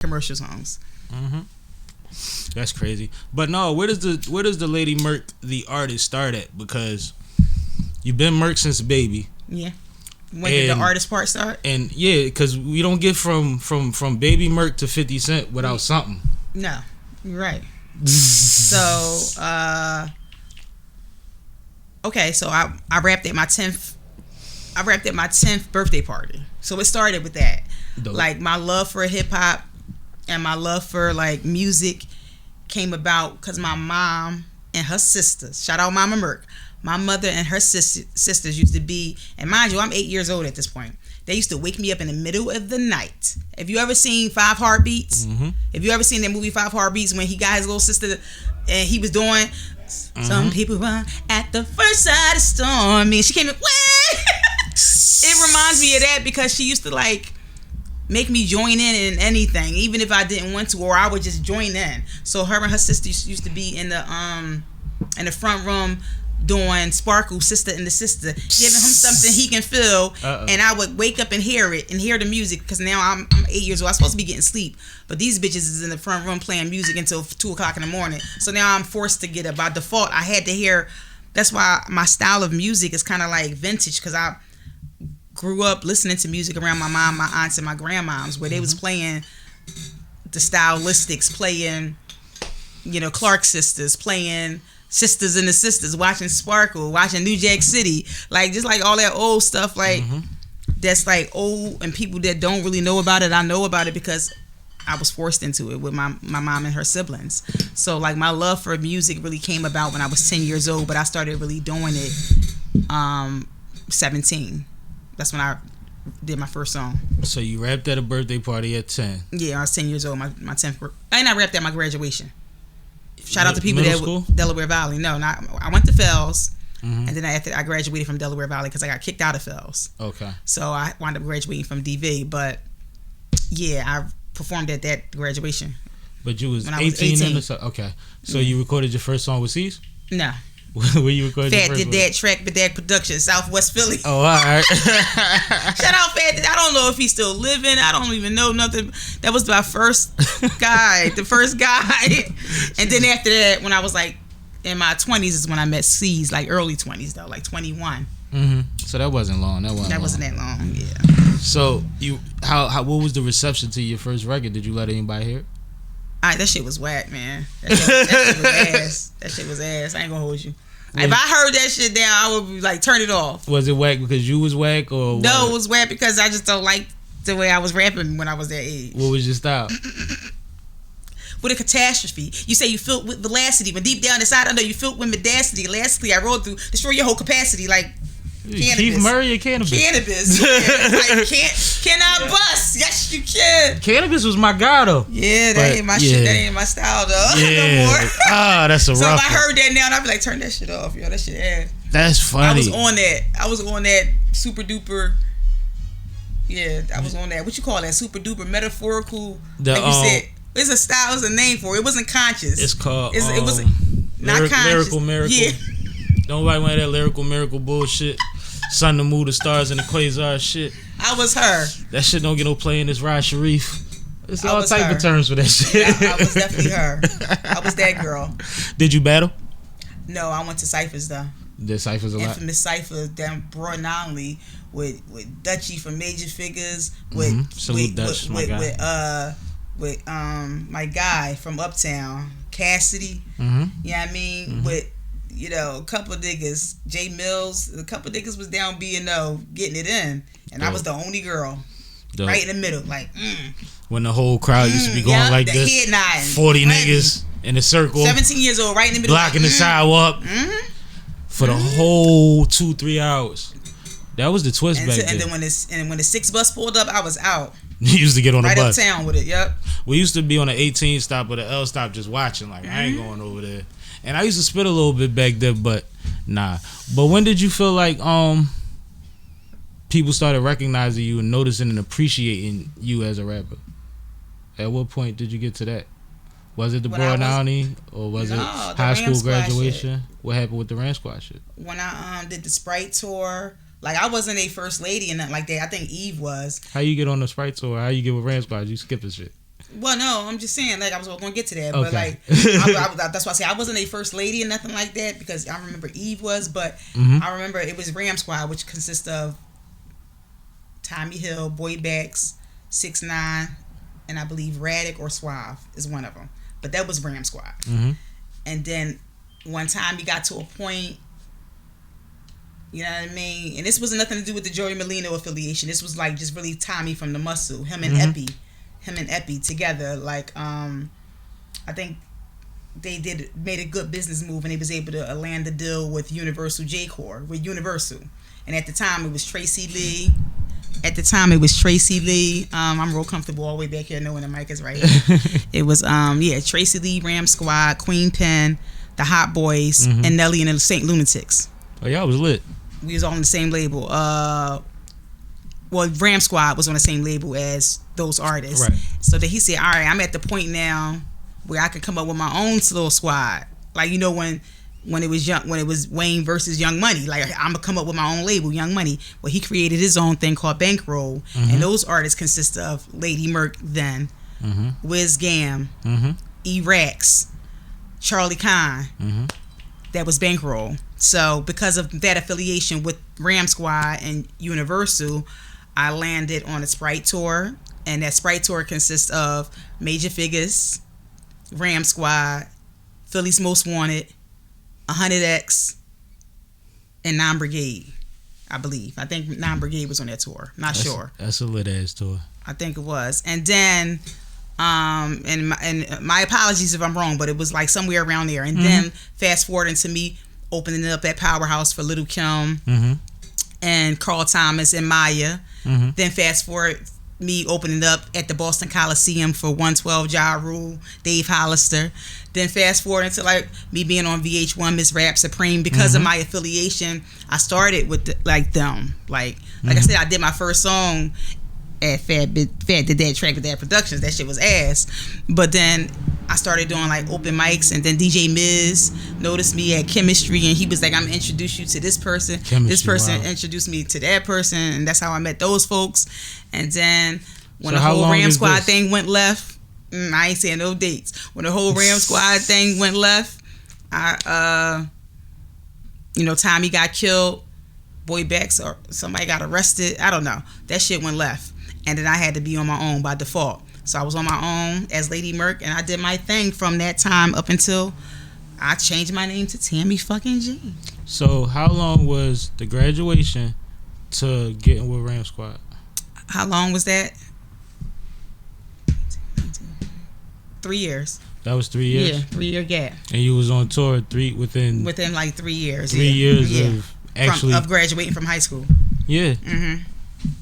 commercial songs. Mm-hmm. That's crazy. But no, where does the Lady Merk the artist start at? Because you've been Merk since baby. Yeah. When did the artist part start? And yeah, because we don't get from baby Merk to 50 Cent without something. No, you're right. So, okay, so I rapped at my 10th. I rapped at my 10th birthday party. So it started with that. Dope. Like my love for hip hop and my love for like music came about because my mom and her sisters. Shout out Mama Merk. My mother and her sisters used to be, and mind you, I'm 8 years old at this point. They used to wake me up in the middle of the night. Have you ever seen Five Heartbeats? Mm-hmm. Have you ever seen that movie Five Heartbeats when he got his little sister and he was doing some people run at the first sight of storm? And she came in, it reminds me of that because she used to like make me join in anything, even if I didn't want to, or I would just join in. So her and her sister used to be in the front room doing Sparkle, Sister and the Sister, giving him something he can feel. And I would wake up and hear it and hear the music because now I'm 8 years old. I'm supposed to be getting sleep, but these bitches is in the front room playing music until 2 o'clock in the morning. So now I'm forced to get up. By default, I had to hear. That's why my style of music is kind of like vintage because I grew up listening to music around my mom, my aunts, and my grandmoms where they was playing the Stylistics, playing, Clark Sisters, playing Sisters and the Sisters, watching Sparkle, watching New Jack City, like just like all that old stuff, like that's like old, and people that don't really know about it, I know about it because I was forced into it with my mom and her siblings. So like my love for music really came about when I was 10 years old, but I started really doing it 17. That's when I did my first song. So you rapped at a birthday party at 10? Yeah, I was 10 years old, my 10th. And I rapped at my graduation. Shout out to people that school? Delaware Valley. No, I went to Fells, and then I graduated from Delaware Valley because I got kicked out of Fells. Okay. So I wound up graduating from DV, but yeah, I performed at that graduation. But you was 18 okay. So you recorded your first song with C's? No. Where you recorded Fat did that track, but that production, Southwest Philly. Oh, all right. Shout out Fat. I don't know if he's still living. I don't even know nothing. That was my first guy, the first guy. And then after that, when I was like in my 20s is when I met C's, like early 20s though, like 21. Mm-hmm. So that wasn't long. That wasn't that long. Yeah. So what was the reception to your first record? Did you let anybody hear it? That shit was whack, man. That shit was ass. That shit was ass. I ain't gonna hold you. If I heard that shit down, I would be like, turn it off. Was it whack because you was whack or what? No, it was whack because I just don't like the way I was rapping when I was that age. What was your style? With a catastrophe. You say you filled with velocity, but deep down inside I know you filled with mendacity. Lastly, I rolled through, destroy your whole capacity like cannabis. Keith Murray or cannabis? Cannabis. Yeah. Like, can I bust? Yes, you can. Cannabis was my guy though. Yeah, that ain't my shit. That ain't my style though. Yeah. No more. That's a rough. So if I heard that now, I'd be like, turn that shit off, yo. That shit ass. That's funny. I was on that super duper. Yeah, I was on that. What you call that? Super duper metaphorical. Like you said, it's a style. It's a name for it. It wasn't conscious. It's called. It was not conscious. Lyrical miracle. Yeah. Nobody want that lyrical miracle bullshit. Sun, the moon, the stars, and the quasar shit. I was her. That shit don't get no play in this Rod Sharif. It's all type of terms for that shit. I was definitely her. I was that girl. Did you battle? No, I went to Cyphers though. Did Cyphers a lot? Infamous Cypher down Broad Nolly with Dutchy from Major Figures. With Salute Dutch, my guy. With my guy from Uptown, Cassidy. Mm-hmm. You know what I mean? With a couple of niggas, Jay Mills, a couple of niggas was down B&O getting it in, and I was the only girl, right in the middle, like. When the whole crowd used to be going like this, 40 niggas in a circle, 17 years old, right in the middle, blocking the sidewalk for the whole 2-3 hours. That was the twist back then. And then when the 6 bus pulled up, I was out. You used to get on the bus. Right uptown with it, yep. We used to be on the 18 stop or the L stop just watching, like, I ain't going over there. And I used to spit a little bit back then, but nah. But when did you feel like people started recognizing you and noticing and appreciating you as a rapper? At what point did you get to that? Was it the Broad Nolly or was it high school graduation? What happened with the Ram Squad shit? When I did the Sprite tour, like I wasn't a first lady and nothing like that. I think Eve was. How you get on the Sprite tour? How you get with Ram Squad? You skip this shit. Well, no, I'm just saying, like, I was going to get to that, okay. but like, that's why I say I wasn't a first lady or nothing like that, because I remember Eve was, but I remember it was Ram Squad, which consists of Tommy Hill, Boy Backs, 6ix9ine, and I believe Radic or Suave is one of them. But that was Ram Squad. And then one time we got to a point, you know what I mean? And this wasn't nothing to do with the Joey Molino affiliation. This was like just really Tommy from the Muscle, him and Epi together. Like, I think they made a good business move, and they was able to land the deal with Universal J-Core, with Universal. And at the time, it was Tracy Lee. I'm real comfortable all the way back here knowing the mic is right here. It was, Tracy Lee, Ram Squad, Queen Pen, the Hot Boys, and Nelly and the Saint Lunatics. Oh, y'all was lit. We was all on the same label. Ram Squad was on the same label as those artists. Right. So that he said, all right, I'm at the point now where I could come up with my own little squad. Like, you know, when it was Wayne versus Young Money, like, I'm gonna come up with my own label, Young Money. Well, he created his own thing called Bankroll, and those artists consist of Lady Merk then, Wiz Gam, E-Rax, Charlie Khan. That was Bankroll. So because of that affiliation with Ram Squad and Universal, I landed on a Sprite tour, and that Sprite tour consists of Major Figures, Ram Squad, Philly's Most Wanted, 100X, and 9 Brigade, I believe. I think 9 Brigade was on that tour. Not sure. That's a lit ass tour. I think it was. And then, and my apologies if I'm wrong, but it was like somewhere around there. And then fast forwarding to me opening up that Powerhouse for Little Kim and Carl Thomas and Maya. Then fast forward me opening up at the Boston Coliseum for 112 Ja Rule, Dave Hollister. Then fast forward into like me being on VH1, Miss Rap Supreme. Because of my affiliation, I started with them. Like I said, I did my first song at Fat Did That Track with That Productions. That shit was ass. But then I started doing like open mics, and then DJ Miz noticed me at Chemistry, and he was like, I'm gonna introduce you to this person. This person introduced me to that person, and that's how I met those folks. And then when the whole Ram Squad thing went left, I ain't saying no dates. When the whole Ram Squad thing went left, Tommy got killed, Boy Bex or somebody got arrested. I don't know. That shit went left. And then I had to be on my own by default. So I was on my own as Lady Merk, and I did my thing from that time up until I changed my name to Tammi fucking G. So how long was the graduation to getting with Ram Squad? How long was that? 3 years. That was 3 years? Yeah, 3-year gap. And you was on tour within like 3 years. 3 years of actually of graduating from high school. Yeah.